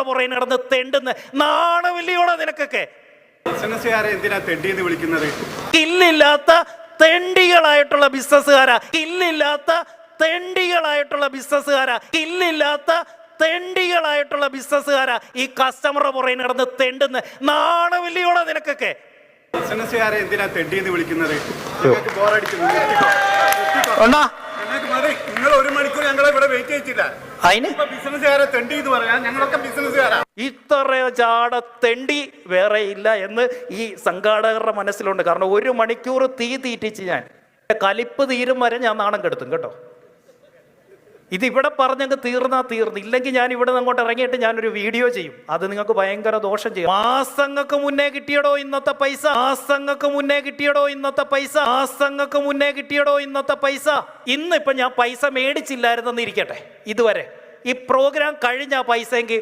പുറകെ നടന്ന് തെണ്ടുന്ന നാണമില്ലയോടാ നിനക്കൊക്കെ? ബിസിനസ്സുകാരെ എന്തിനാ തെണ്ടിയെന്ന് വിളിക്കുന്നത്? ഇല്ലില്ലാത്ത തെണ്ടികളായിട്ടുള്ള ബിസിനസ്സുകാരാ, ഇല്ലില്ലാത്ത തെണ്ടികളായിട്ടുള്ള ബിസിനസ്സുകാരാ, ഇല്ലില്ലാത്ത തെണ്ടികളായിട്ടുള്ള ബിസിനസ്സുകാരാ ഈ കസ്റ്റമറുടെ പുറകെ നടന്ന് തെണ്ടുന്ന നാണമില്ലയോടാ നിനക്കൊക്കെ? ബിസിനസ്സുകാരെ എന്തിനാ തെണ്ടിയെന്ന് വിളിക്കുന്നത്? നിങ്ങൾ 1 മണിക്കൂർ ഞങ്ങളെ ഇവിടെ വെയിറ്റ് ചെയ്യിച്ചില്ല. ബിസിനസ്സുകാരെ തെണ്ടി എന്ന് പറയാൻ ഞങ്ങളൊക്കെ ബിസിനസ്സുകാരാ. ഇത്രയോ ചാട തെണ്ടി വേറെ ഇല്ല എന്ന് ഈ സംഘാടകരുടെ മനസ്സിലുണ്ട്. കാരണം 1 മണിക്കൂർ തീ തീറ്റിച്ച് ഞാൻ കലിപ്പ് തീരും വരെ ഞാൻ നാണം കെടുത്തും കേട്ടോ. ഇതിവിടെ പറഞ്ഞങ്ങ് തീർന്നു. ഇല്ലെങ്കിൽ ഞാൻ ഇവിടെ നിന്ന് അങ്ങോട്ട് ഇറങ്ങിയിട്ട് ഞാനൊരു വീഡിയോ ചെയ്യും. അത് നിങ്ങൾക്ക് ഭയങ്കര ദോഷം ചെയ്യും. മാസങ്ങൾക്ക് മുന്നേ കിട്ടിയടോ ഇന്നത്തെ പൈസ, മാസങ്ങൾക്ക് മുന്നേ കിട്ടിയടോ ഇന്നത്തെ പൈസ, മാസങ്ങൾക്ക് മുന്നേ കിട്ടിയടോ ഇന്നത്തെ പൈസ. ഇന്നിപ്പം ഞാൻ പൈസ മേടിച്ചില്ലായിരുന്നെന്ന് ഇരിക്കട്ടെ, ഇതുവരെ ഈ പ്രോഗ്രാം കഴിഞ്ഞ പൈസ എങ്കിൽ